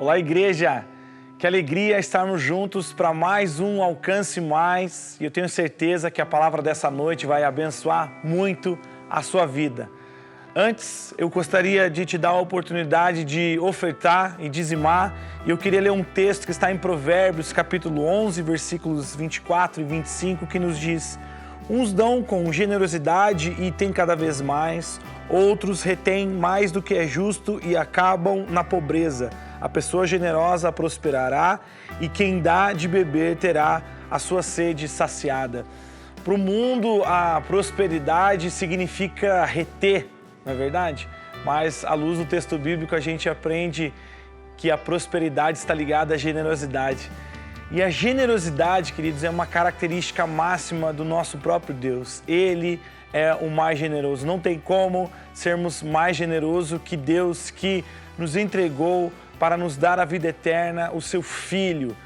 Olá, igreja! Que alegria estarmos juntos para mais um Alcance Mais. E eu tenho certeza que a palavra dessa noite vai abençoar muito a sua vida. Antes, eu gostaria de te dar a oportunidade de ofertar e dizimar. E eu queria ler um texto que está em Provérbios, capítulo 11, versículos 24 e 25, que nos diz: uns dão com generosidade e têm cada vez mais, outros retêm mais do que é justo e acabam na pobreza. A pessoa generosa prosperará e quem dá de beber terá a sua sede saciada. Para o mundo, a prosperidade significa reter, não é verdade? Mas, à luz do texto bíblico, a gente aprende que a prosperidade está ligada à generosidade. E a generosidade, queridos, é uma característica máxima do nosso próprio Deus. Ele é o mais generoso. Não tem como sermos mais generosos que Deus, que nos entregou para nos dar a vida eterna, o seu Filho,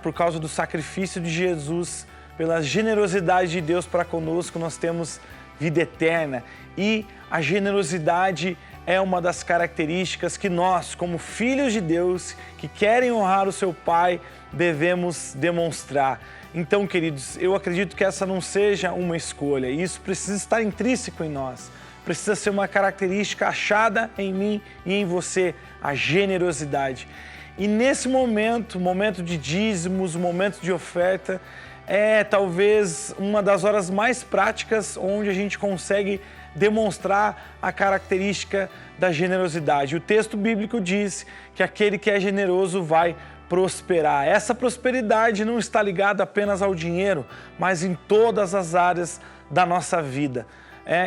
por causa do sacrifício de Jesus, pela generosidade de Deus para conosco, nós temos vida eterna. E a generosidade é uma das características que nós, como filhos de Deus, que querem honrar o seu Pai, devemos demonstrar. Então, queridos, eu acredito que essa não seja uma escolha, isso precisa estar intrínseco em nós. Precisa ser uma característica achada em mim e em você, a generosidade. E nesse momento de dízimos, momento de oferta, é talvez uma das horas mais práticas onde a gente consegue demonstrar a característica da generosidade. O texto bíblico diz que aquele que é generoso vai prosperar. Essa prosperidade não está ligada apenas ao dinheiro, mas em todas as áreas da nossa vida.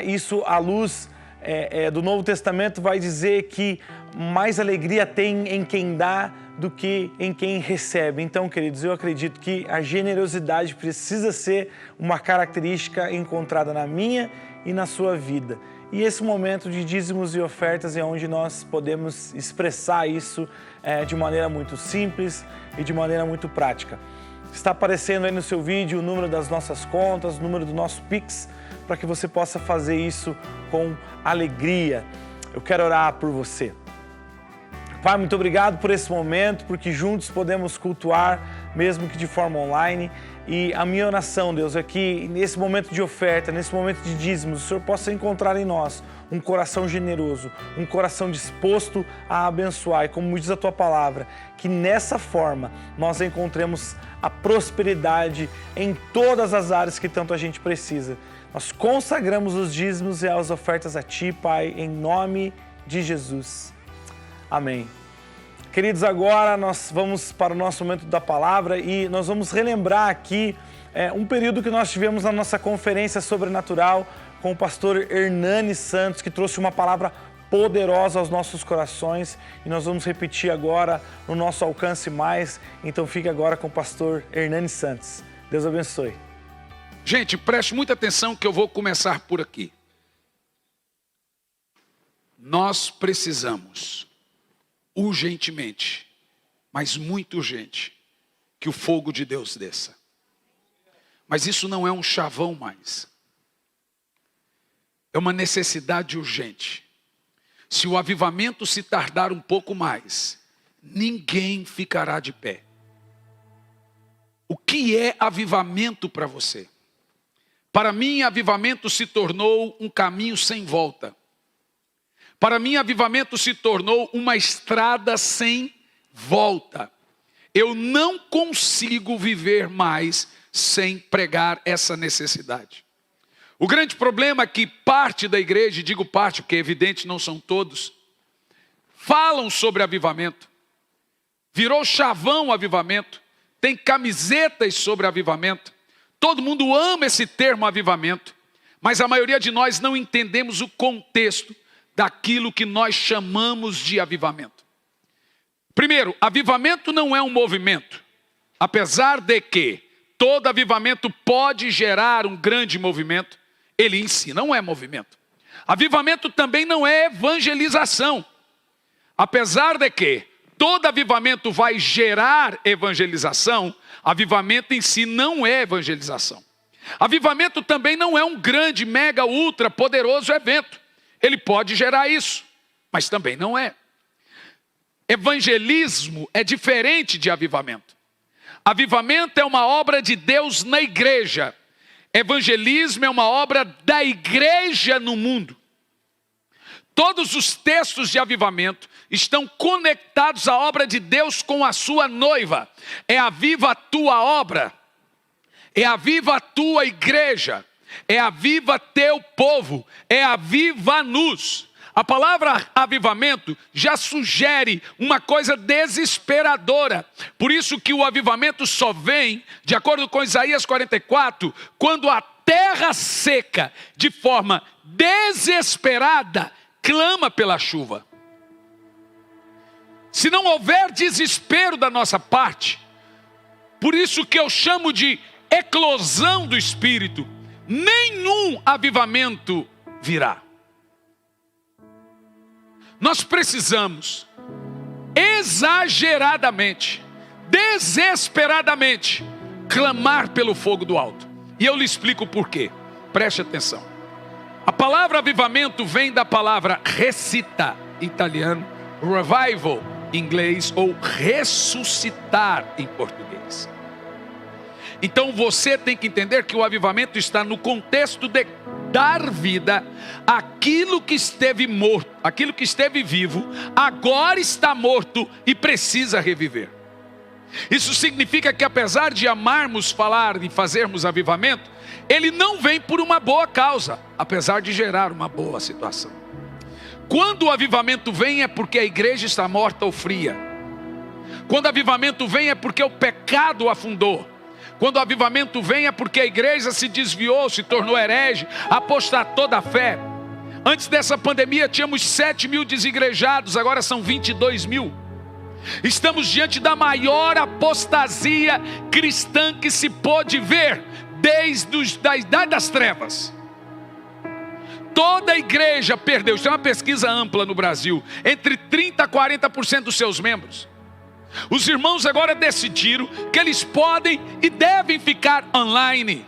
Isso, à luz do Novo Testamento, vai dizer que mais alegria tem em quem dá do que em quem recebe. Então, queridos, eu acredito que a generosidade precisa ser uma característica encontrada na minha e na sua vida. E esse momento de dízimos e ofertas é onde nós podemos expressar isso de maneira muito simples e de maneira muito prática. Está aparecendo aí no seu vídeo o número das nossas contas, o número do nosso Pix, para que você possa fazer isso com alegria. Eu quero orar por você. Pai, muito obrigado por esse momento, porque juntos podemos cultuar, mesmo que de forma online. E a minha oração, Deus, é que nesse momento de oferta, nesse momento de dízimos, o Senhor possa encontrar em nós um coração generoso, um coração disposto a abençoar. E como diz a Tua palavra, que nessa forma nós encontremos a prosperidade em todas as áreas que tanto a gente precisa. Nós consagramos os dízimos e as ofertas a Ti, Pai, em nome de Jesus. Amém. Queridos, agora nós vamos para o nosso momento da palavra e nós vamos relembrar aqui um período que nós tivemos na nossa conferência sobrenatural com o pastor Hernani Santos, que trouxe uma palavra poderosa aos nossos corações, e nós vamos repetir agora no nosso Alcance Mais. Então fique agora com o pastor Hernani Santos. Deus abençoe. Gente, preste muita atenção que eu vou começar por aqui. Nós precisamos urgentemente, mas muito urgente, que o fogo de Deus desça. Mas isso não é um chavão mais. É uma necessidade urgente. Se o avivamento se tardar um pouco mais, ninguém ficará de pé. O que é avivamento para você? Para mim, avivamento se tornou um caminho sem volta. Para mim, avivamento se tornou uma estrada sem volta. Eu não consigo viver mais sem pregar essa necessidade. O grande problema é que parte da igreja, e digo parte porque é evidente não são todos, falam sobre avivamento. Virou chavão o avivamento. Tem camisetas sobre avivamento. Todo mundo ama esse termo avivamento. Mas a maioria de nós não entendemos o contexto daquilo que nós chamamos de avivamento. Primeiro, avivamento não é um movimento. Apesar de que todo avivamento pode gerar um grande movimento, ele em si não é movimento. Avivamento também não é evangelização. Apesar de que todo avivamento vai gerar evangelização, avivamento em si não é evangelização. Avivamento também não é um grande, mega, ultra poderoso evento. Ele pode gerar isso, mas também não é. Evangelismo é diferente de avivamento. Avivamento é uma obra de Deus na igreja. Evangelismo é uma obra da igreja no mundo. Todos os textos de avivamento estão conectados à obra de Deus com a sua noiva. É aviva a tua obra. É aviva a tua igreja. É aviva teu povo. É aviva-nos. A palavra avivamento já sugere uma coisa desesperadora. Por isso que o avivamento só vem, de acordo com Isaías 44, quando a terra seca, de forma desesperada, clama pela chuva. Se não houver desespero da nossa parte, por isso que eu chamo de eclosão do Espírito, nenhum avivamento virá. Nós precisamos exageradamente, desesperadamente, clamar pelo fogo do alto. E eu lhe explico por quê. Preste atenção. A palavra avivamento vem da palavra recita, italiano, revival, em inglês, ou ressuscitar, em português. Então você tem que entender que o avivamento está no contexto de dar vida àquilo que esteve morto, aquilo que esteve vivo, agora está morto e precisa reviver. Isso significa que apesar de amarmos falar e fazermos avivamento, ele não vem por uma boa causa, apesar de gerar uma boa situação. Quando o avivamento vem é porque a igreja está morta ou fria. Quando o avivamento vem é porque o pecado afundou. Quando o avivamento vem é porque a igreja se desviou, se tornou herege, apostatou da fé. Antes dessa pandemia tínhamos 7 mil desigrejados, agora são 22 mil. Estamos diante da maior apostasia cristã que se pôde ver desde a idade das trevas. Toda a igreja perdeu, isso é uma pesquisa ampla no Brasil, entre 30% a 40% dos seus membros. Os irmãos agora decidiram que eles podem e devem ficar online.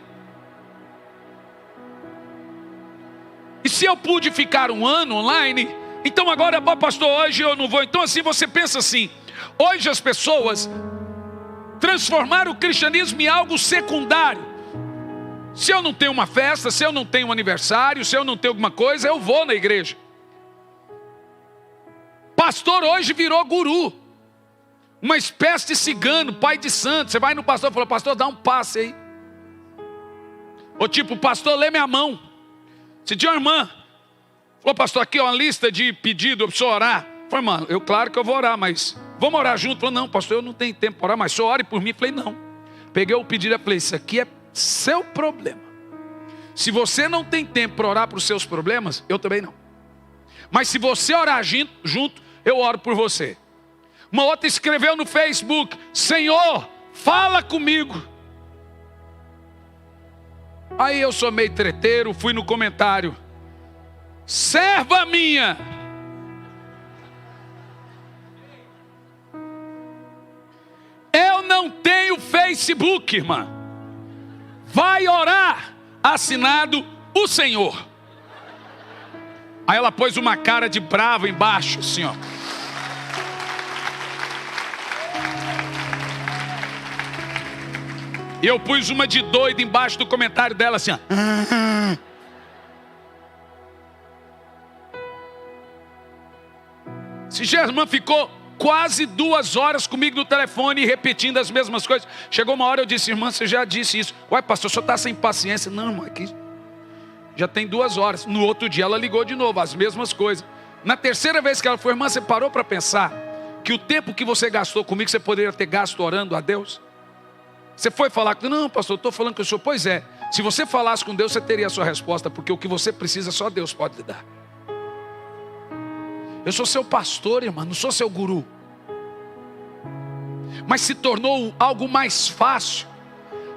E se eu pude ficar um ano online, então agora, pastor, hoje eu não vou. Então assim, você pensa assim, hoje as pessoas transformaram o cristianismo em algo secundário. Se eu não tenho uma festa, se eu não tenho um aniversário, se eu não tenho alguma coisa, eu vou na igreja. Pastor hoje virou guru. Uma espécie de cigano, pai de santo. Você vai no pastor e fala, pastor, dá um passe aí. Ou tipo, pastor, lê minha mão. Se tinha uma irmã, falou, pastor, aqui é uma lista de pedido, eu preciso orar. Falei, mano, claro que eu vou orar, mas vamos orar junto. Falou, não, pastor, eu não tenho tempo para orar, mas só ore por mim. Falei, não. Peguei o pedido e falei, isso aqui é seu problema. Se você não tem tempo para orar para os seus problemas, eu também não. Mas se você orar junto, eu oro por você. Uma outra escreveu no Facebook, Senhor, fala comigo. Aí eu sou meio treteiro, fui no comentário, serva minha. Eu não tenho Facebook, irmã. Vai orar, assinado o Senhor. Aí ela pôs uma cara de brava embaixo, assim, ó. E eu pus uma de doido embaixo do comentário dela, assim, ó. Se a irmã ficou quase 2 horas comigo no telefone, repetindo as mesmas coisas. Chegou uma hora eu disse, irmã, você já disse isso. Uai, pastor, o senhor está sem paciência? Não, irmã, aqui já tem 2 horas. No outro dia ela ligou de novo, as mesmas coisas. Na terceira vez que ela foi, irmã, você parou para pensar que o tempo que você gastou comigo, você poderia ter gasto orando a Deus? Você foi falar com, não, pastor, eu estou falando com o senhor. Pois é, se você falasse com Deus, você teria a sua resposta, porque o que você precisa, só Deus pode lhe dar. Eu sou seu pastor, irmã, não sou seu guru. Mas se tornou algo mais fácil.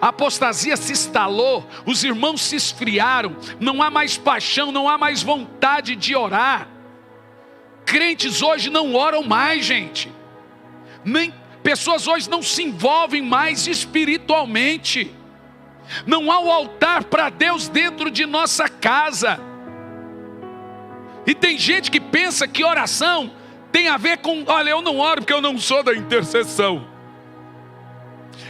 A apostasia se instalou, os irmãos se esfriaram, não há mais paixão, não há mais vontade de orar. Crentes hoje não oram mais, gente. Pessoas hoje não se envolvem mais espiritualmente. Não há o altar para Deus dentro de nossa casa. E tem gente que pensa que oração tem a ver com, olha, eu não oro porque eu não sou da intercessão.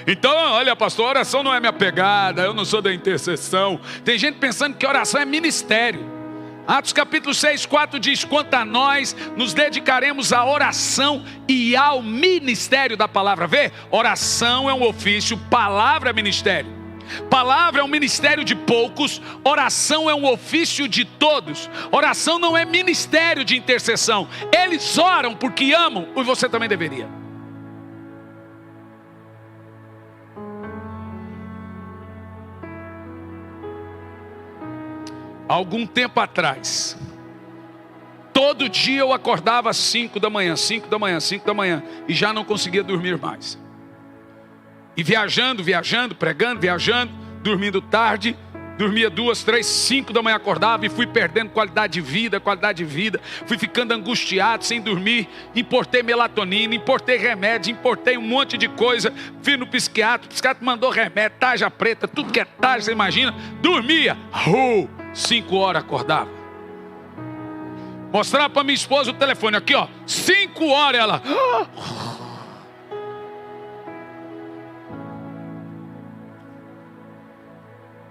Então, olha, pastor, oração não é minha pegada, eu não sou da intercessão. Tem gente pensando que oração é ministério. Atos capítulo 6, 4 diz: quanto a nós, nos dedicaremos à oração e ao ministério da palavra. Vê, oração é um ofício, palavra é ministério. Palavra é um ministério de poucos, oração é um ofício de todos. Oração não é ministério de intercessão. Eles oram porque amam, e você também deveria. Algum tempo atrás, todo dia eu acordava às 5 da manhã, 5 da manhã, 5 da manhã, e já não conseguia dormir mais. E viajando, pregando, viajando, dormindo tarde, dormia 2, 3, 5 da manhã, acordava e fui perdendo qualidade de vida, fui ficando angustiado, sem dormir, importei melatonina, importei remédio, importei um monte de coisa, fui no psiquiatra, o psiquiatra mandou remédio, tarja preta, tudo que é tarja, você imagina, dormia, 5 horas acordava. Mostrava para minha esposa o telefone, aqui ó, 5 horas ela...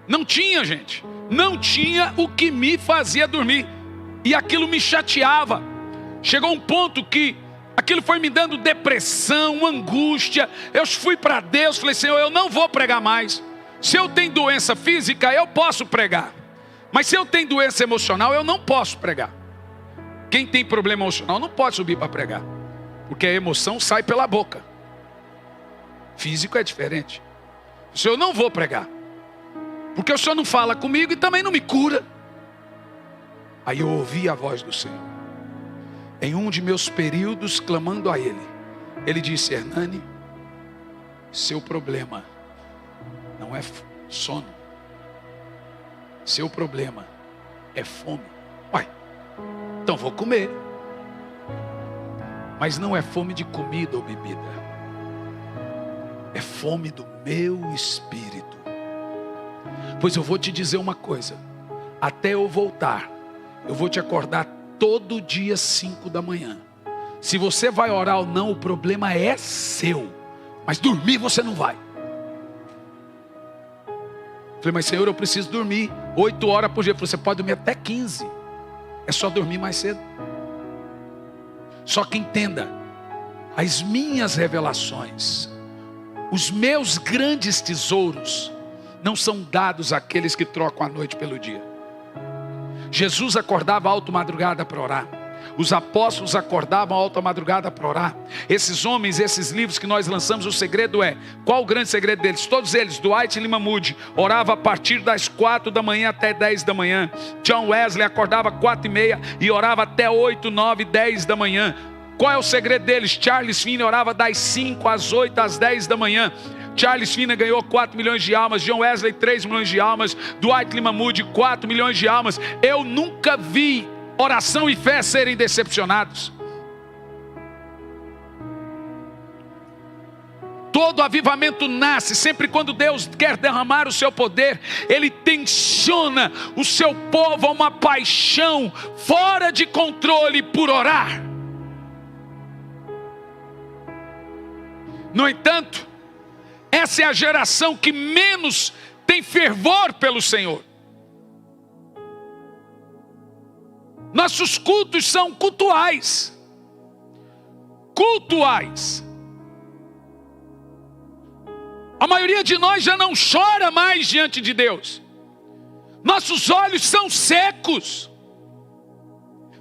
Não tinha, gente, não tinha o que me fazia dormir, e aquilo me chateava. Chegou um ponto que aquilo foi me dando depressão, angústia. Eu fui para Deus, falei: Senhor, eu não vou pregar mais. Se eu tenho doença física, eu posso pregar, mas se eu tenho doença emocional, eu não posso pregar. Quem tem problema emocional não pode subir para pregar, porque a emoção sai pela boca. Físico é diferente. Senhor, eu não vou pregar, porque o Senhor não fala comigo e também não me cura. Aí eu ouvi a voz do Senhor. Em um de meus períodos clamando a Ele, Ele disse: Hernani, seu problema não é sono. Seu problema é fome. Uai, então vou comer. Mas não é fome de comida ou bebida. É fome do meu espírito. Pois eu vou te dizer uma coisa: até eu voltar, eu vou te acordar todo dia 5 da manhã. Se você vai orar ou não, o problema é seu, mas dormir você não vai. Falei: mas Senhor, eu preciso dormir 8 horas por dia. Falei: você pode dormir até 15, é só dormir mais cedo. Só que entenda, as minhas revelações, os meus grandes tesouros, não são dados àqueles que trocam a noite pelo dia. Jesus acordava alta madrugada para orar. Os apóstolos acordavam alta madrugada para orar. Esses homens, esses livros que nós lançamos, o segredo é, qual o grande segredo deles? Todos eles, Dwight Lyman Moody, orava a partir das 4 da manhã até 10 da manhã. John Wesley acordava 4h30 e orava até 8, 9, 10 da manhã. Qual é o segredo deles? Charles Finney orava das 5 às 8, às 10 da manhã. Charles Finney ganhou 4 milhões de almas, John Wesley 3 milhões de almas, Dwight Lyman Moody 4 milhões de almas. Eu nunca vi oração e fé serem decepcionados. Todo avivamento nasce sempre quando Deus quer derramar o seu poder. Ele tensiona o seu povo a uma paixão fora de controle por orar. No entanto, essa é a geração que menos tem fervor pelo Senhor. Nossos cultos são cultuais. Cultuais. A maioria de nós já não chora mais diante de Deus. Nossos olhos são secos.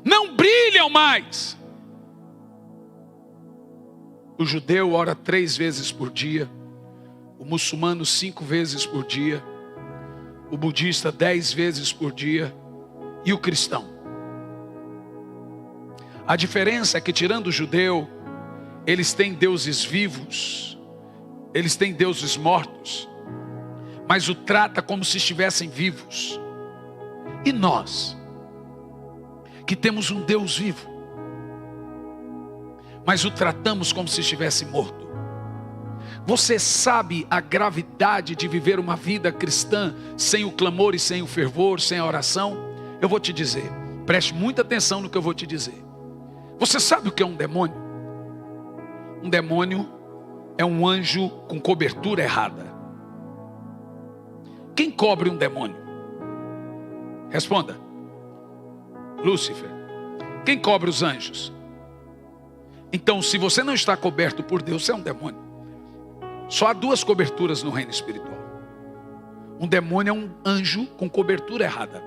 Não brilham mais. O judeu ora 3 vezes por dia. O muçulmano 5 vezes por dia, o budista 10 vezes por dia, e o cristão. A diferença é que, tirando o judeu, eles têm deuses vivos, eles têm deuses mortos, mas o trata como se estivessem vivos. E nós, que temos um Deus vivo, mas o tratamos como se estivesse morto. Você sabe a gravidade de viver uma vida cristã sem o clamor e sem o fervor, sem a oração? Eu vou te dizer, preste muita atenção no que eu vou te dizer. Você sabe o que é um demônio? Um demônio é um anjo com cobertura errada. Quem cobre um demônio? Responda. Lúcifer. Quem cobre os anjos? Então, se você não está coberto por Deus, você é um demônio. Só há duas coberturas no reino espiritual. Um demônio é um anjo com cobertura errada.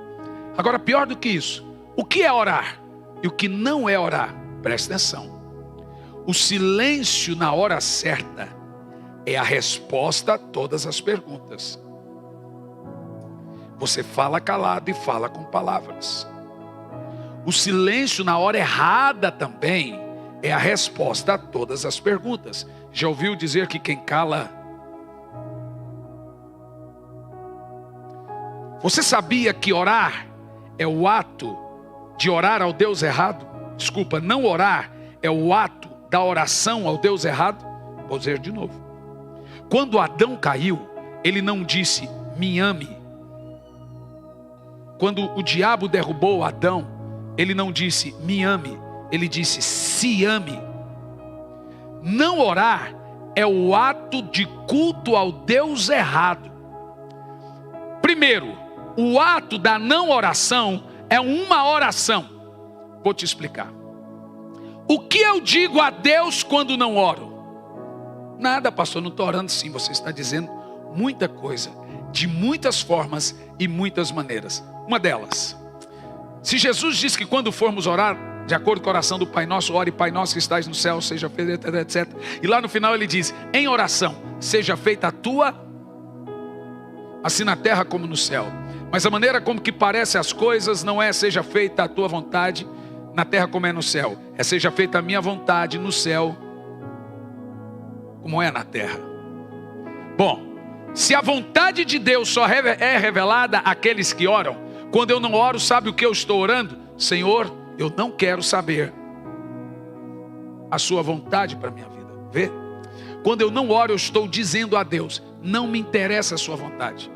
Agora, pior do que isso, o que é orar e o que não é orar? Presta atenção. O silêncio na hora certa é a resposta a todas as perguntas. Você fala calado e fala com palavras. O silêncio na hora errada também é a resposta a todas as perguntas. Já ouviu dizer que quem cala... Você sabia que orar é o ato de orar ao Deus errado? Desculpa, não orar é o ato da oração ao Deus errado? Vou dizer de novo. Quando Adão caiu, ele não disse, me ame. Quando o diabo derrubou Adão, ele não disse, me ame. Ele disse, se ame. Não orar é o ato de culto ao Deus errado. Primeiro, o ato da não oração é uma oração. Vou te explicar. O que eu digo a Deus quando não oro? Nada, pastor, não estou orando sim. Você está dizendo muita coisa, de muitas formas e muitas maneiras. Uma delas, se Jesus diz que quando formos orar, de acordo com a oração do Pai Nosso, ore Pai Nosso que estás no céu, seja feita, etc. E lá no final ele diz, em oração, seja feita a tua, assim na terra como no céu. Mas a maneira como que parece as coisas não é seja feita a tua vontade, na terra como é no céu. É seja feita a minha vontade no céu, como é na terra. Bom, se a vontade de Deus só é revelada àqueles que oram, quando eu não oro, sabe o que eu estou orando? Senhor, eu não quero saber a sua vontade para a minha vida. Vê? Quando eu não oro, eu estou dizendo a Deus, não me interessa a sua vontade.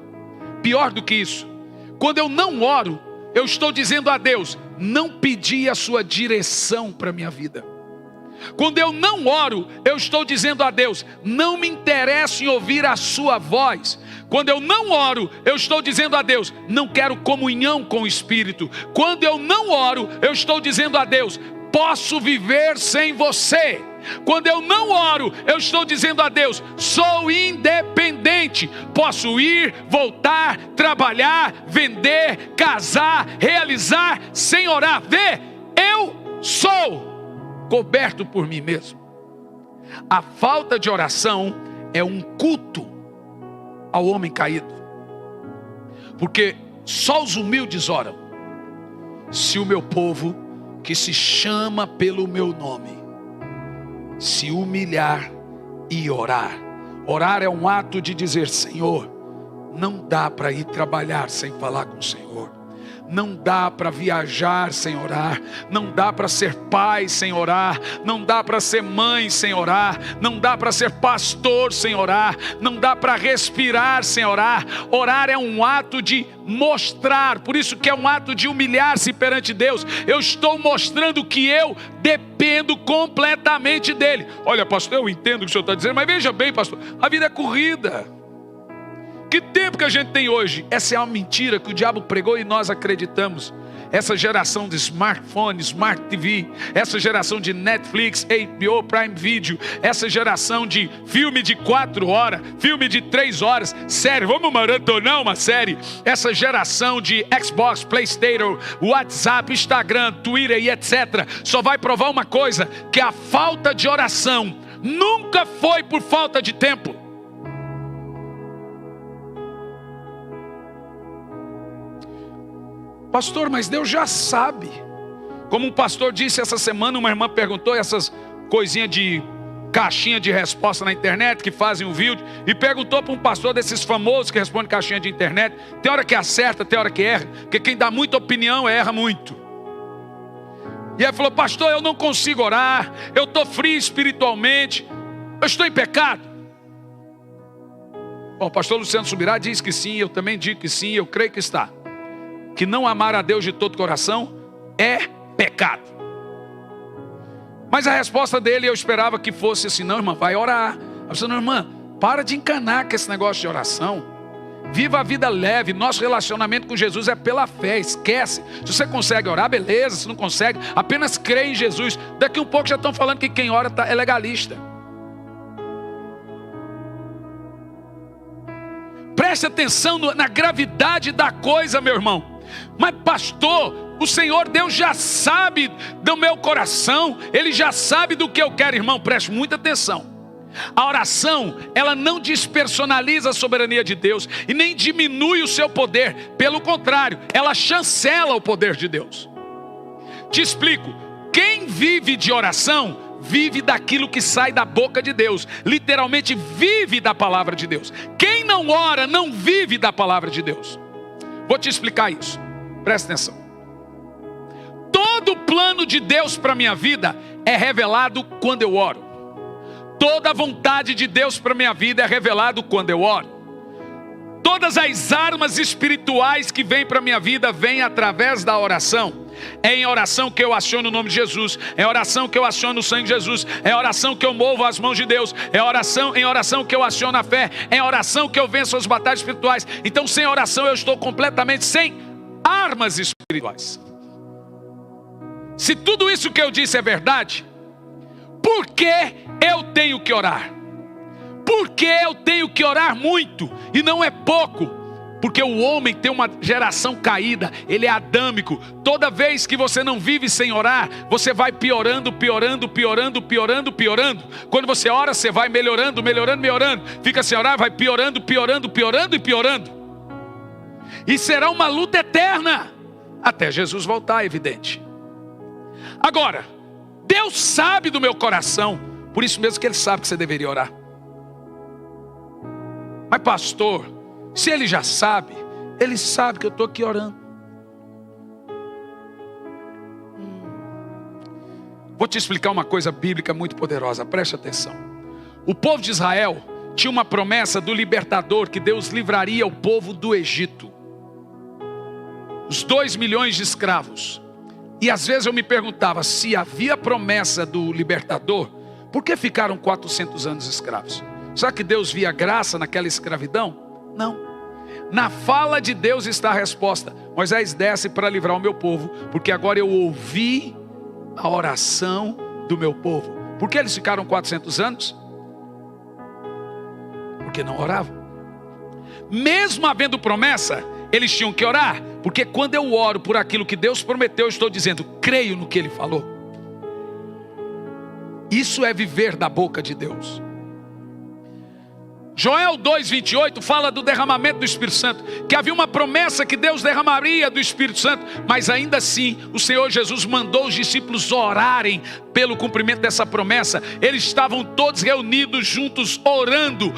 Pior do que isso, quando eu não oro, eu estou dizendo a Deus, não pedi a sua direção para a minha vida. Quando eu não oro, eu estou dizendo a Deus, não me interessa em ouvir a sua voz. Quando eu não oro, eu estou dizendo a Deus, não quero comunhão com o Espírito. Quando eu não oro, eu estou dizendo a Deus, posso viver sem você. Quando eu não oro, eu estou dizendo a Deus, sou independente. Posso ir, voltar, trabalhar, vender, casar, realizar, sem orar. Vê, eu sou coberto por mim mesmo. A falta de oração é um culto ao homem caído. Porque só os humildes oram. Se o meu povo, que se chama pelo meu nome, se humilhar e orar. Orar é um ato de dizer, Senhor, não dá para ir trabalhar sem falar com o Senhor. Não dá para viajar sem orar, não dá para ser pai sem orar, não dá para ser mãe sem orar, não dá para ser pastor sem orar, não dá para respirar sem orar. Orar é um ato de mostrar, por isso que é um ato de humilhar-se perante Deus. Eu estou mostrando que eu dependo completamente dele. Olha, pastor, eu entendo o que o senhor está dizendo, mas veja bem, pastor, a vida é corrida. Que tempo que a gente tem hoje? Essa é uma mentira que o diabo pregou e nós acreditamos. Essa geração de smartphone, Smart TV, essa geração de Netflix, HBO, Prime Video, essa geração de filme de 4 horas, filme de 3 horas, série, vamos maratonar uma série. Essa geração de Xbox, PlayStation, WhatsApp, Instagram, Twitter e etc. Só vai provar uma coisa, que a falta de oração nunca foi por falta de tempo. Pastor, mas Deus já sabe. Como um pastor disse essa semana, uma irmã perguntou essas coisinhas de caixinha de resposta na internet, que fazem um vídeo, e perguntou para um pastor desses famosos que responde caixinha de internet. Tem hora que acerta, tem hora que erra, porque quem dá muita opinião erra muito. E aí falou, pastor, eu não consigo orar, eu estou frio espiritualmente, eu estou em pecado. Bom, o pastor Luciano Subirá diz que sim, eu também digo que sim, eu creio que está. Que não amar a Deus de todo o coração é pecado. Mas a resposta dele eu esperava que fosse assim: não, irmã, vai orar. Eu disse: não, irmã, para de encanar com esse negócio de oração. Viva a vida leve. Nosso relacionamento com Jesus é pela fé. Esquece. Se você consegue orar, beleza. Se não consegue, apenas crê em Jesus. Daqui um pouco já estão falando que quem ora é legalista. Preste atenção na gravidade da coisa, meu irmão. Mas pastor, o Senhor Deus já sabe do meu coração. Ele já sabe do que eu quero. Irmão, preste muita atenção. A oração, ela não despersonaliza a soberania de Deus e nem diminui o seu poder. Pelo contrário, ela chancela o poder de Deus. Te explico. Quem vive de oração, vive daquilo que sai da boca de Deus. Literalmente vive da palavra de Deus. Quem não ora, não vive da palavra de Deus. Vou te explicar isso. Presta atenção. Todo o plano de Deus para a minha vida é revelado quando eu oro. Toda a vontade de Deus para a minha vida é revelado quando eu oro. Todas as armas espirituais que vêm para a minha vida vêm através da oração. É em oração que eu aciono o nome de Jesus. É em oração que eu aciono o sangue de Jesus. É em oração que eu movo as mãos de Deus. É em oração que eu aciono a fé. É em oração que eu venço as batalhas espirituais. Então, sem oração eu estou completamente sem armas espirituais. Se tudo isso que eu disse é verdade, por que eu tenho que orar? Por que eu tenho que orar muito e não é pouco? Porque o homem tem uma geração caída, ele é adâmico. Toda vez que você não vive sem orar, você vai piorando. Quando você ora, você vai melhorando. Fica sem orar, vai piorando. E será uma luta eterna, até Jesus voltar, é evidente. Agora, Deus sabe do meu coração, por isso mesmo que Ele sabe que você deveria orar. Mas pastor, se Ele já sabe, Ele sabe que eu estou aqui orando. Vou te explicar uma coisa bíblica muito poderosa, preste atenção. O povo de Israel tinha uma promessa do libertador, que Deus livraria o povo do Egito. Os 2 milhões de escravos. E às vezes eu me perguntava, se havia promessa do libertador, por que ficaram 400 anos escravos? Será que Deus via graça naquela escravidão? Não. Na fala de Deus está a resposta. Moisés, desce para livrar o meu povo, porque agora eu ouvi a oração do meu povo. Por que eles ficaram 400 anos? Porque não oravam. Mesmo havendo promessa, eles tinham que orar. Porque quando eu oro por aquilo que Deus prometeu, eu estou dizendo, creio no que Ele falou. Isso é viver da boca de Deus. Joel 2:28 fala do derramamento do Espírito Santo, que havia uma promessa que Deus derramaria do Espírito Santo, mas ainda assim o Senhor Jesus mandou os discípulos orarem pelo cumprimento dessa promessa. Eles estavam todos reunidos juntos, orando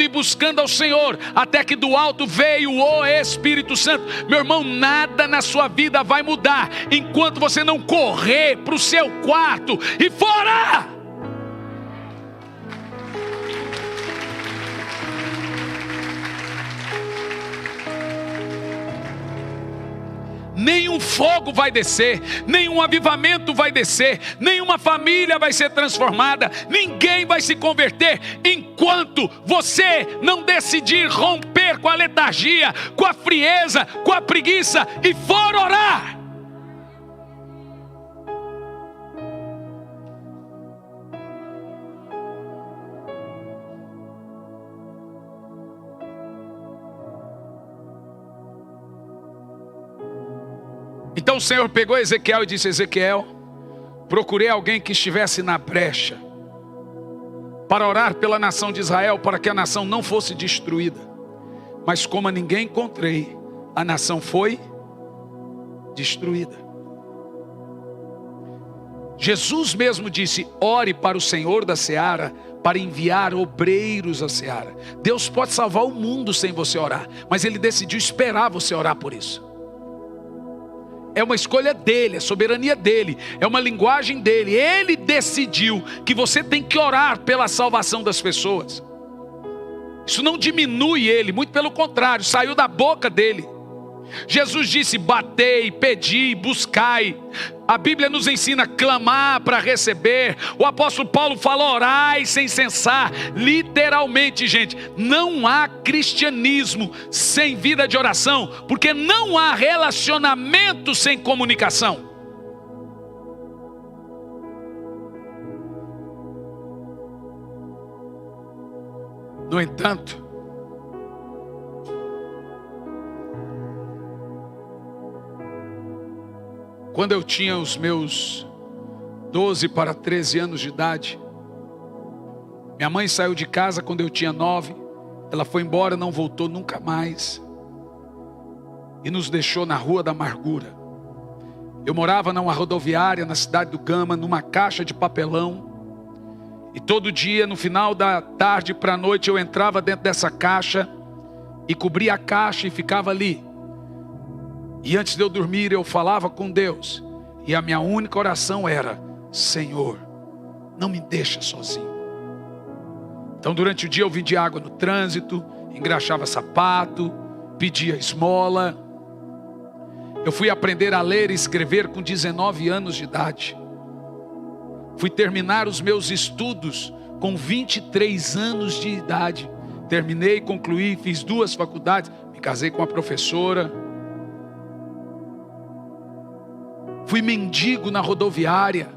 e buscando ao Senhor, até que do alto veio o Espírito Santo. Meu irmão, nada na sua vida vai mudar enquanto você não correr para o seu quarto e for orar. Nenhum fogo vai descer, nenhum avivamento vai descer, nenhuma família vai ser transformada, ninguém vai se converter enquanto você não decidir romper com a letargia, com a frieza, com a preguiça e for orar. Então o Senhor pegou Ezequiel e disse, Ezequiel, procurei alguém que estivesse na brecha para orar pela nação de Israel, para que a nação não fosse destruída. Mas como a ninguém encontrei, a nação foi destruída. Jesus mesmo disse, ore para o Senhor da seara, para enviar obreiros à seara. Deus pode salvar o mundo sem você orar, mas Ele decidiu esperar você orar por isso. É uma escolha dele, é soberania dele, é uma linguagem dele. Ele decidiu que você tem que orar pela salvação das pessoas. Isso não diminui ele, muito pelo contrário, saiu da boca dele. Jesus disse: batei, pedi, buscai. A Bíblia nos ensina a clamar para receber. O apóstolo Paulo fala: orai sem cessar. Literalmente, gente, não há cristianismo sem vida de oração, porque não há relacionamento sem comunicação. No entanto, quando eu tinha os meus 12 para 13 anos de idade, minha mãe saiu de casa quando eu tinha 9, ela foi embora, não voltou nunca mais, e nos deixou na Rua da Amargura. Eu morava numa rodoviária na cidade do Gama, numa caixa de papelão, e todo dia, no final da tarde para a noite, eu entrava dentro dessa caixa e cobria a caixa e ficava ali. E antes de eu dormir, eu falava com Deus. E a minha única oração era: Senhor, não me deixa sozinho. Então durante o dia eu vendia água no trânsito, engraxava sapato, pedia esmola. Eu fui aprender a ler e escrever com 19 anos de idade. Fui terminar os meus estudos com 23 anos de idade. Terminei, concluí, fiz 2 faculdades, me casei com uma professora. Fui mendigo na rodoviária,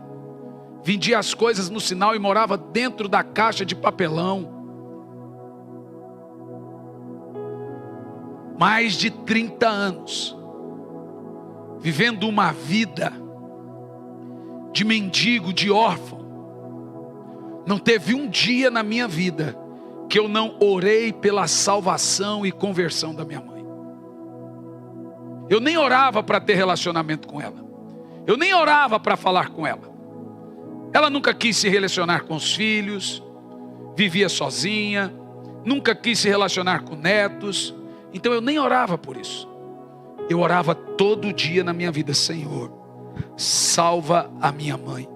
vendia as coisas no sinal e morava dentro da caixa de papelão. Mais de 30 anos, vivendo uma vida de mendigo, de órfão. Não teve um dia na minha vida que eu não orei pela salvação e conversão da minha mãe. Eu nem orava para ter relacionamento com ela. Eu nem orava para falar com ela. Ela nunca quis se relacionar com os filhos, vivia sozinha, nunca quis se relacionar com netos. Então eu nem orava por isso. Eu orava todo dia na minha vida: Senhor, salva a minha mãe.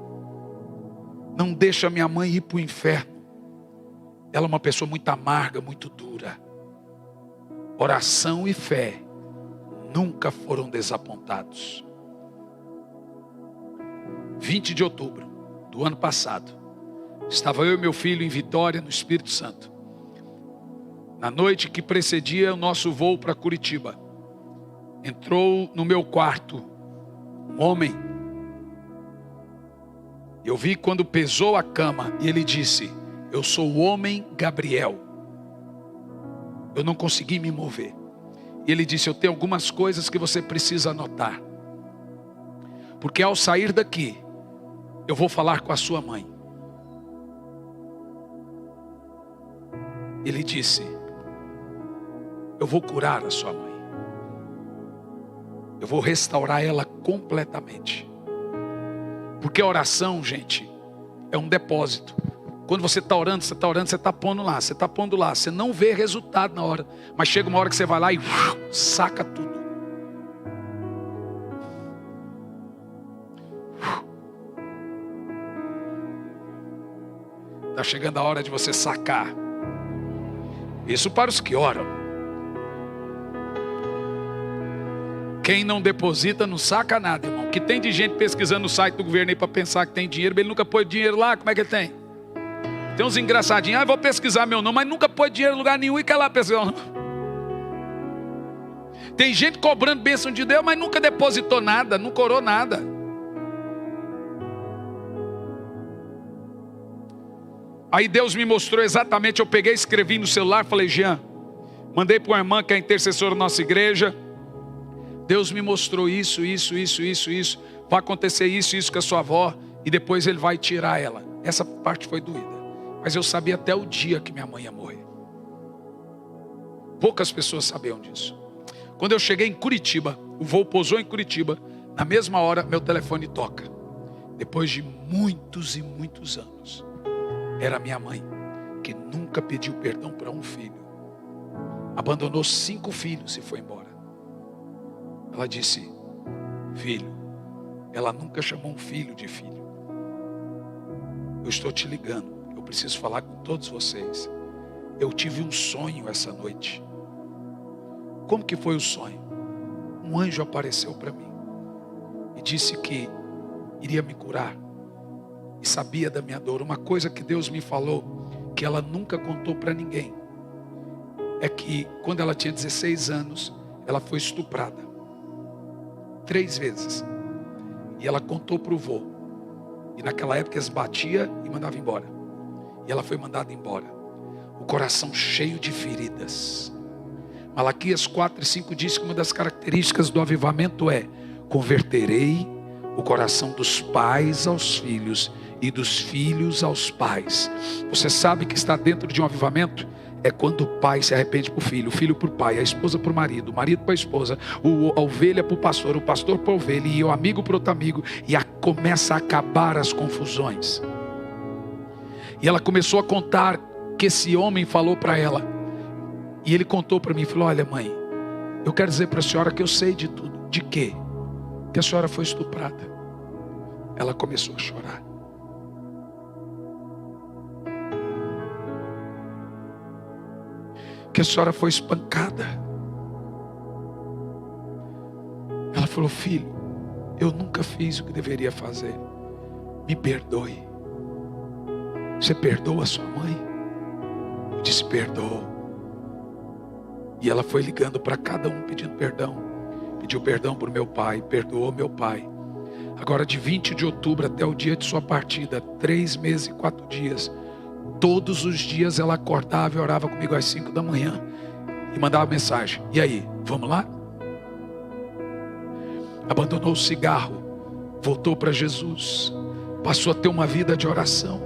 Não deixa a minha mãe ir para o inferno. Ela é uma pessoa muito amarga, muito dura. Oração e fé nunca foram desapontados. 20 de outubro do ano passado, estava eu e meu filho em Vitória, no Espírito Santo. Na noite que precedia o nosso voo para Curitiba, entrou no meu quarto um homem. Eu vi quando pesou a cama e ele disse: eu sou o homem Gabriel. Eu não consegui me mover. E ele disse: eu tenho algumas coisas que você precisa anotar, porque ao sair daqui eu vou falar com a sua mãe. Ele disse: eu vou curar a sua mãe. Eu vou restaurar ela completamente. Porque a oração, gente, é um depósito. Quando você está orando, você está pondo lá, você está pondo lá. Você não vê resultado na hora, mas chega uma hora que você vai lá e saca tudo. Está chegando a hora de você sacar. Isso para os que oram. Quem não deposita não saca nada, irmão. Que tem de gente pesquisando no site do governo aí para pensar que tem dinheiro, mas ele nunca pôs dinheiro lá. Como é que ele tem? Tem uns engraçadinhos: vou pesquisar meu nome, mas nunca pôs dinheiro em lugar nenhum e quer lá pesquisar o nome. Tem gente cobrando bênção de Deus, mas nunca depositou nada, nunca orou nada. Aí Deus me mostrou exatamente, eu peguei, escrevi no celular, falei: Jean, mandei para uma irmã que é intercessora da nossa igreja. Deus me mostrou isso. Vai acontecer isso com a sua avó, e depois Ele vai tirar ela. Essa parte foi doída, mas eu sabia até o dia que minha mãe ia morrer. Poucas pessoas sabiam disso. Quando eu cheguei em Curitiba, o voo pousou em Curitiba, na mesma hora meu telefone toca. Depois de muitos e muitos anos, era minha mãe, que nunca pediu perdão para um filho. Abandonou 5 filhos e foi embora. Ela disse: filho. Ela nunca chamou um filho de filho. Eu estou te ligando, eu preciso falar com todos vocês. Eu tive um sonho essa noite. Como que foi o sonho? um anjo apareceu para mim e disse que iria me curar e sabia da minha dor. Uma coisa que Deus me falou, que ela nunca contou para ninguém, é que quando ela tinha 16 anos, ela foi estuprada 3 vezes. E ela contou para o vô. E naquela época eles batiam e mandavam embora. E ela foi mandada embora, o coração cheio de feridas. Malaquias 4:5 diz que uma das características do avivamento é: converterei o coração dos pais aos filhos e dos filhos aos pais. Você sabe que está dentro de um avivamento? É quando o pai se arrepende para o filho para o pai, a esposa para o marido para a esposa, a ovelha para o pastor para a ovelha, e o amigo para o outro amigo, e começa a acabar as confusões. E ela começou a contar que esse homem falou para ela, e ele contou para mim, falou: olha mãe, eu quero dizer para a senhora que eu sei de tudo. De quê? Que a senhora foi estuprada. Ela começou a chorar. Que a senhora foi espancada. Ela falou: filho, eu nunca fiz o que deveria fazer, me perdoe. Você perdoa a sua mãe? Eu disse: perdoo. E ela foi ligando para cada um pedindo perdão. Pediu perdão por meu pai, perdoou meu pai. Agora de 20 de outubro até o dia de sua partida, 3 meses e 4 dias, todos os dias ela acordava e orava comigo às 5 da manhã e mandava mensagem: e aí, vamos lá? Abandonou o cigarro, voltou para Jesus, passou a ter uma vida de oração,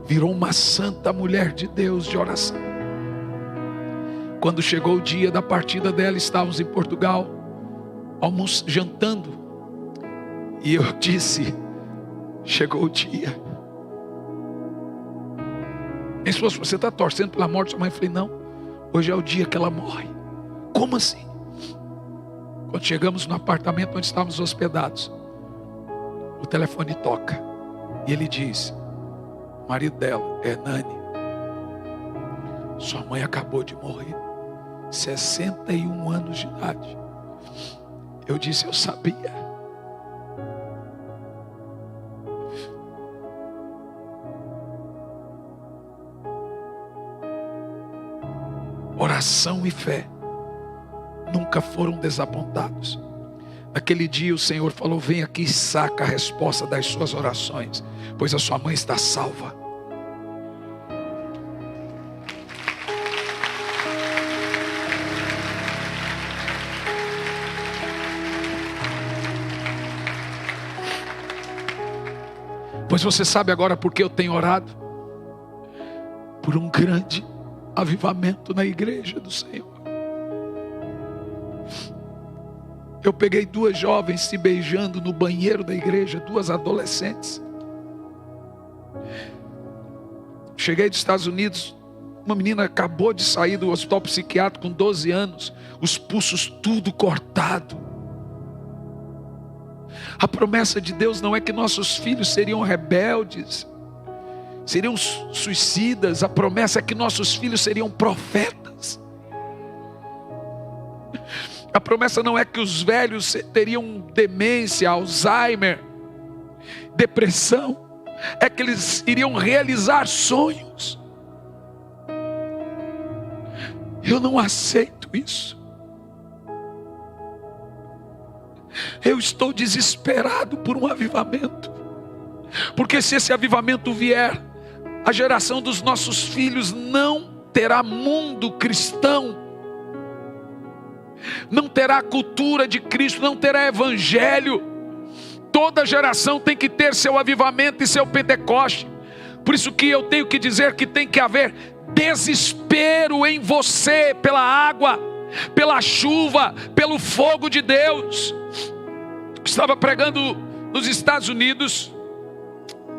virou uma santa mulher de Deus de oração. Quando chegou o dia da partida dela, estávamos em Portugal, jantando, e eu disse: chegou o dia. Você está torcendo pela morte da sua mãe? Eu falei: não, hoje é o dia que ela morre. Como assim? Quando chegamos no apartamento onde estávamos hospedados, o telefone toca e ele diz: o marido dela, Hernani, sua mãe acabou de morrer, 61 anos de idade. Eu disse: eu sabia. Oração e fé nunca foram desapontados. Naquele dia o Senhor falou: vem aqui e saca a resposta das suas orações, pois a sua mãe está salva. Pois você sabe agora por que eu tenho orado? Por um grande avivamento na igreja do Senhor. Eu peguei 2 jovens se beijando no banheiro da igreja, 2 adolescentes. Cheguei dos Estados Unidos, uma menina acabou de sair do hospital psiquiátrico com 12 anos, os pulsos tudo cortado. A promessa de Deus não é que nossos filhos seriam rebeldes, seriam suicidas. A promessa é que nossos filhos seriam profetas. A promessa não é que os velhos teriam demência, Alzheimer, depressão. É que eles iriam realizar sonhos. Eu não aceito isso. Eu estou desesperado por um avivamento. Porque se esse avivamento vier, a geração dos nossos filhos não terá mundo cristão, não terá cultura de Cristo, não terá evangelho. Toda geração tem que ter seu avivamento e seu Pentecoste. Por isso que eu tenho que dizer que tem que haver desespero em você pela água, pela chuva, pelo fogo de Deus. Estava pregando nos Estados Unidos,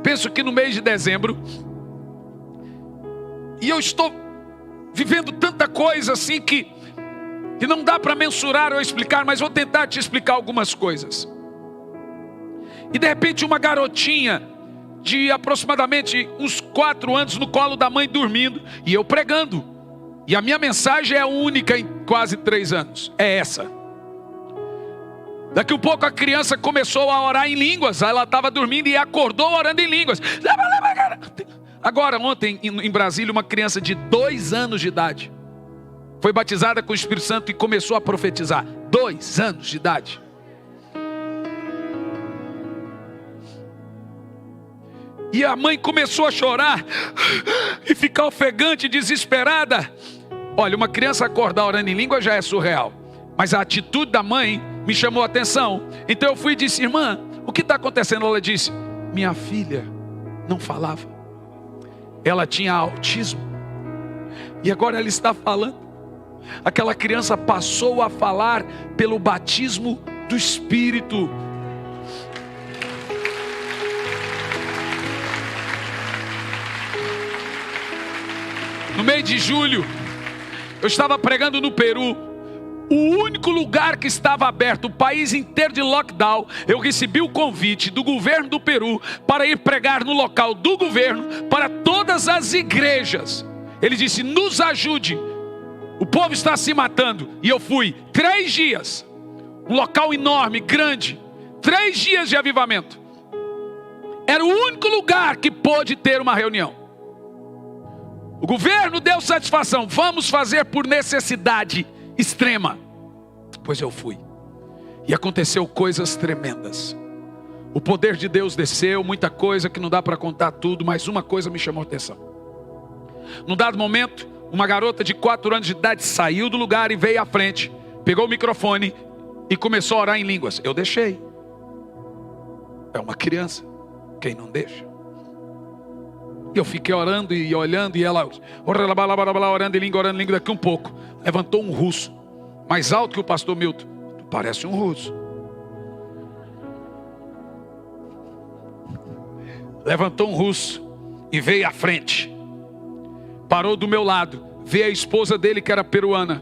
penso que no mês de dezembro, e eu estou vivendo tanta coisa assim que não dá para mensurar ou explicar, mas vou tentar te explicar algumas coisas. E de repente uma garotinha de aproximadamente uns 4 anos no colo da mãe dormindo, e eu pregando, e a minha mensagem é única em quase 3 anos, é essa: Daqui a pouco a criança começou a orar em línguas. Ela estava dormindo e acordou orando em línguas. Agora, ontem em Brasília, uma criança de 2 anos de idade foi batizada com o Espírito Santo e começou a profetizar. 2 anos de idade. E a mãe começou a chorar e ficar ofegante, desesperada. Olha, uma criança acordar orando em língua já é surreal. Mas a atitude da mãe me chamou a atenção. Então eu fui e disse: irmã, o que está acontecendo? Ela disse: minha filha não falava. Ela tinha autismo. E agora ela está falando. Aquela criança passou a falar pelo batismo do Espírito. No mês de julho, eu estava pregando no Peru. O único lugar que estava aberto, o país inteiro de lockdown. Eu recebi o convite do governo do Peru para ir pregar no local do governo para todas as igrejas. Ele disse: nos ajude, o povo está se matando. E eu fui 3 dias, um local enorme, grande, 3 dias de avivamento. Era o único lugar que pôde ter uma reunião. O governo deu satisfação: vamos fazer por necessidade extrema. Pois eu fui. E aconteceu coisas tremendas. O poder de Deus desceu, muita coisa que não dá para contar tudo, mas uma coisa me chamou a atenção. Num dado momento, uma garota de 4 anos de idade saiu do lugar e veio à frente, pegou o microfone e começou a orar em línguas. Eu deixei. É uma criança, quem não deixa? Eu fiquei orando e olhando, e ela orando em língua. Daqui um pouco levantou um russo, mais alto que o pastor Milton. Tu parece um russo. Levantou um russo e veio à frente, parou do meu lado. Veio a esposa dele, que era peruana,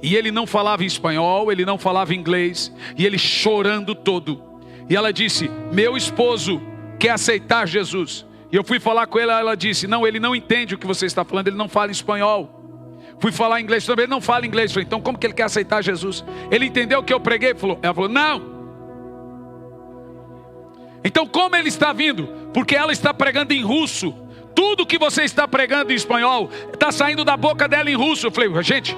e ele não falava em espanhol, ele não falava inglês, e ele chorando todo. E ela disse: meu esposo quer aceitar Jesus. E eu fui falar com ela, ela disse: não, ele não entende o que você está falando, ele não fala espanhol. Fui falar inglês também, ele não fala inglês. Falei: então como que ele quer aceitar Jesus? Ele entendeu o que eu preguei? Ela falou: não. Então como ele está vindo? Porque ela está pregando em russo. Tudo que você está pregando em espanhol está saindo da boca dela em russo. Eu falei: gente,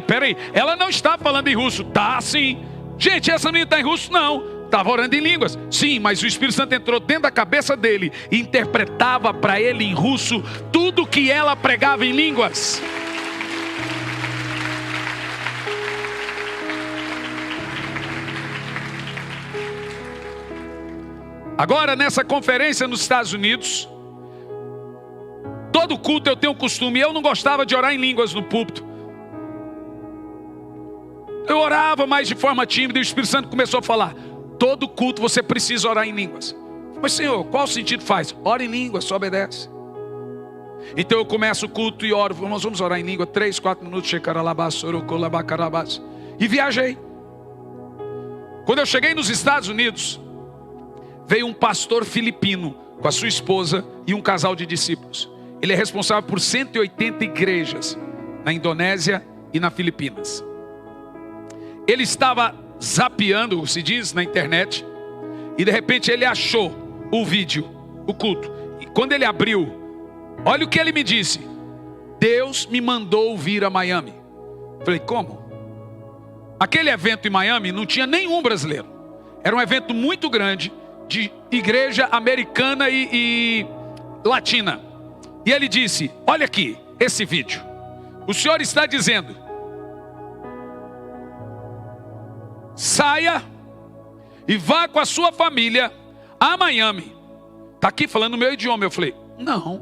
peraí, ela não está falando em russo. Tá sim. Gente, essa menina está em russo? Não. Estava orando em línguas. Sim, mas o Espírito Santo entrou dentro da cabeça dele e interpretava para ele em russo tudo que ela pregava em línguas. Agora, nessa conferência nos Estados Unidos, todo culto eu tenho o costume, eu não gostava de orar em línguas no púlpito. Eu orava mais de forma tímida e o Espírito Santo começou a falar: todo culto você precisa orar em línguas. Mas Senhor, qual sentido faz? Ora em línguas, só obedece. Então eu começo o culto e oro. Nós vamos orar em língua 3, 4 minutos. E viajei. Quando eu cheguei nos Estados Unidos, veio um pastor filipino com a sua esposa e um casal de discípulos. Ele é responsável por 180 igrejas na Indonésia e na Filipinas. Ele estava zapeando, se diz, na internet, e de repente ele achou o vídeo, o culto. E quando ele abriu, olha o que ele me disse: Deus me mandou vir a Miami. Falei: como? Aquele evento em Miami não tinha nenhum brasileiro. Era um evento muito grande de igreja americana e latina. E ele disse: olha aqui, esse vídeo. O Senhor está dizendo: saia e vá com a sua família a Miami. Está aqui falando o meu idioma. Eu falei: não.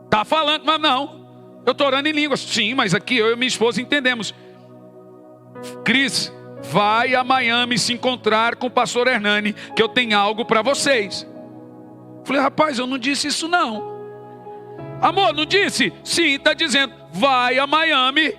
Está falando, mas não. Eu estou orando em línguas. Sim, mas aqui eu e minha esposa entendemos. Cris, vai a Miami se encontrar com o pastor Hernani, que eu tenho algo para vocês. Eu falei: rapaz, eu não disse isso não. Amor, não disse? Sim, está dizendo: vai a Miami,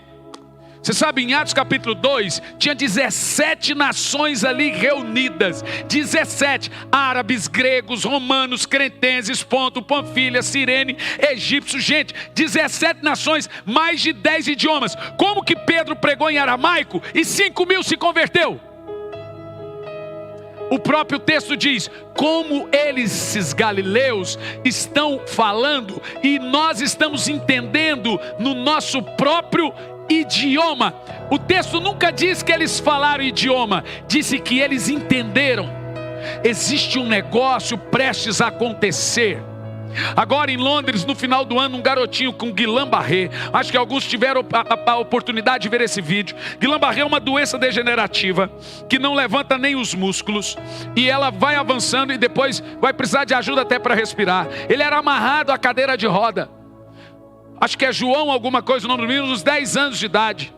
Você sabe, em Atos capítulo 2, tinha 17 nações ali reunidas. 17, árabes, gregos, romanos, cretenses, Ponto, Panfilha, Cirene, egípcios. Gente, 17 nações, mais de 10 idiomas. Como que Pedro pregou em aramaico e 5.000 se converteu? O próprio texto diz, como esses galileus estão falando e nós estamos entendendo no nosso próprio idioma. O texto nunca diz que eles falaram idioma, disse que eles entenderam. Existe um negócio prestes a acontecer. Agora em Londres, no final do ano, um garotinho com Guillain-Barré, acho que alguns tiveram a oportunidade de ver esse vídeo. Guillain-Barré é uma doença degenerativa, que não levanta nem os músculos, e ela vai avançando e depois vai precisar de ajuda até para respirar. Ele era amarrado à cadeira de roda, acho que é João alguma coisa, o nome do menino, uns 10 anos de idade.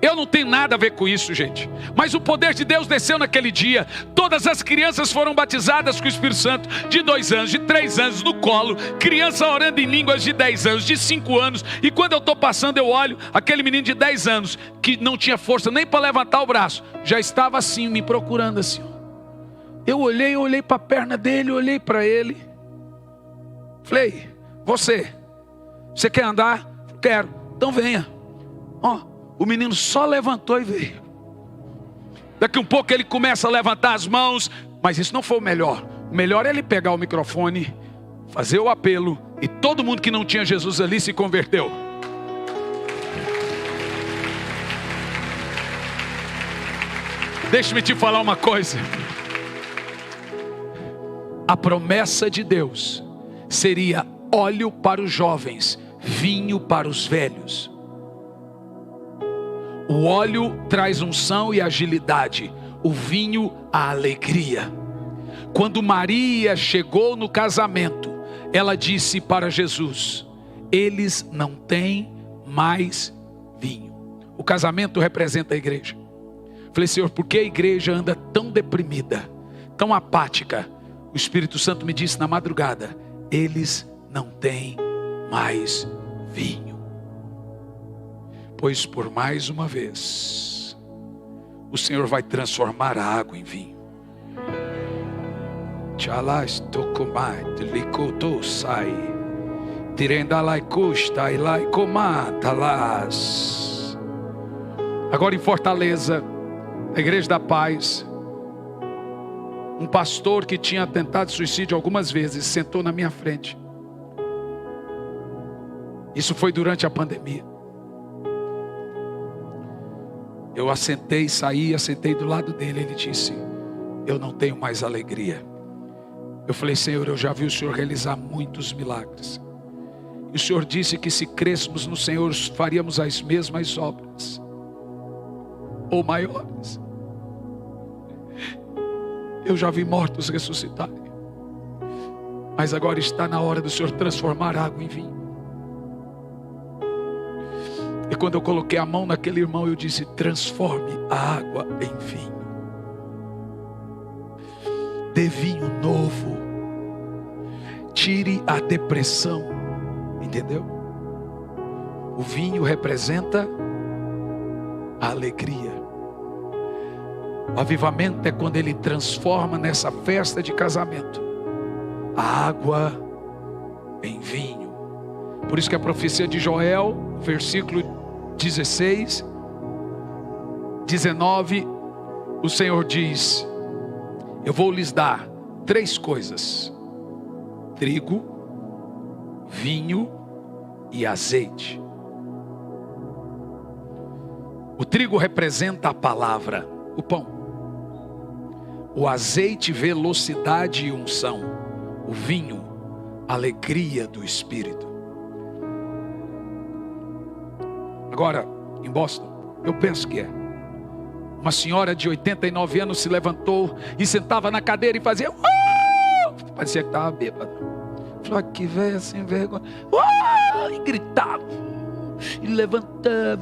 Eu não tenho nada a ver com isso, gente. Mas o poder de Deus desceu naquele dia. Todas as crianças foram batizadas com o Espírito Santo. De 2 anos, de 3 anos, no colo. Criança orando em línguas de 10 anos, de 5 anos. E quando eu estou passando, eu olho aquele menino de 10 anos, que não tinha força nem para levantar o braço. Já estava assim, me procurando assim. Eu olhei para a perna dele, olhei para ele. Falei, você quer andar? Quero. Então venha. O menino só levantou e veio. Daqui um pouco ele começa a levantar as mãos. Mas isso não foi o melhor. O melhor é ele pegar o microfone, fazer o apelo, e todo mundo que não tinha Jesus ali se converteu. Deixa-me te falar uma coisa. A promessa de Deus seria óleo para os jovens, vinho para os velhos. O óleo traz unção e agilidade, o vinho a alegria. Quando Maria chegou no casamento, ela disse para Jesus, eles não têm mais vinho. O casamento representa a igreja. Falei, Senhor, por que a igreja anda tão deprimida, tão apática? O Espírito Santo me disse na madrugada, eles não têm mais vinho. Pois por mais uma vez, o Senhor vai transformar a água em vinho. Agora em Fortaleza, a Igreja da Paz, um pastor que tinha tentado suicídio algumas vezes, sentou na minha frente. Isso foi durante a pandemia. Eu assentei, saí, assentei do lado dele. Ele disse, eu não tenho mais alegria. Eu falei, Senhor, eu já vi o Senhor realizar muitos milagres. E o Senhor disse que se crêssemos no Senhor, faríamos as mesmas obras, ou maiores. Eu já vi mortos ressuscitarem. Mas agora está na hora do Senhor transformar água em vinho. E quando eu coloquei a mão naquele irmão, eu disse, transforme a água em vinho. Dê vinho novo. Tire a depressão. Entendeu? O vinho representa a alegria. O avivamento é quando ele transforma nessa festa de casamento a água em vinho. Por isso que a profecia de Joel, versículo 16, 19, o Senhor diz, eu vou lhes dar 3 coisas: trigo, vinho e azeite. O trigo representa a palavra, o pão. O azeite, velocidade e unção. O vinho, alegria do Espírito. Agora, em Boston, eu penso que é. Uma senhora de 89 anos se levantou e sentava na cadeira e fazia... Parecia que estava bêbada. Falou, que velho sem vergonha. E gritava. E levantava.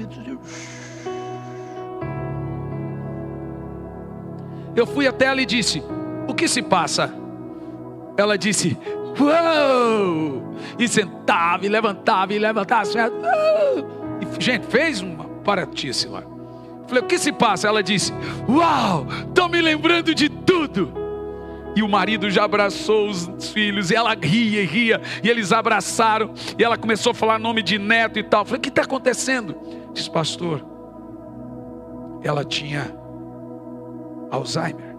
Eu fui até ela e disse, o que se passa? Ela disse, uau! E sentava, e levantava, e levantava. E, gente, fez para ti, senhora. Falei, o que se passa? Ela disse, uau, estou me lembrando de tudo. E o marido já abraçou os filhos, e ela ria e ria, e eles abraçaram, e ela começou a falar nome de neto e tal. Falei, o que está acontecendo? Diz, pastor, ela tinha Alzheimer,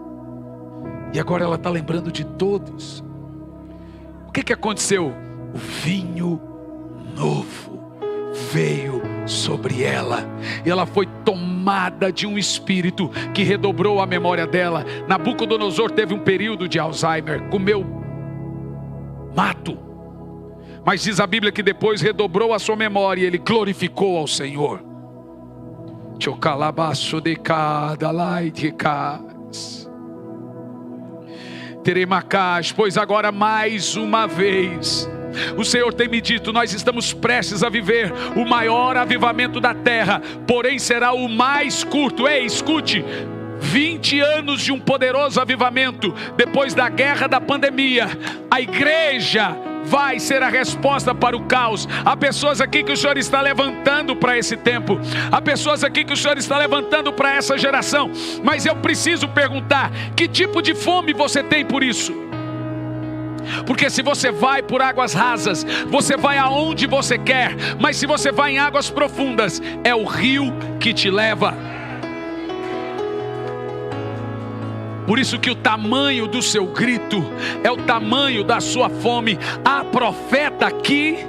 e agora ela está lembrando de todos. O que aconteceu? O vinho novo veio sobre ela, e ela foi tomada de um espírito que redobrou a memória dela. Nabucodonosor teve um período de Alzheimer, comeu mato, mas diz a Bíblia que depois redobrou a sua memória e ele glorificou ao Senhor. Teremacás, pois agora mais uma vez o Senhor tem me dito, nós estamos prestes a viver o maior avivamento da terra, porém será o mais curto. Ei, escute, 20 anos de um poderoso avivamento, depois da guerra da pandemia, a igreja vai ser a resposta para o caos. Há pessoas aqui que o Senhor está levantando para esse tempo, há pessoas aqui que o Senhor está levantando para essa geração, mas eu preciso perguntar, que tipo de fome você tem por isso? Porque se você vai por águas rasas, você vai aonde você quer, mas se você vai em águas profundas, é o rio que te leva. Por isso que o tamanho do seu grito é o tamanho da sua fome. Há profeta aqui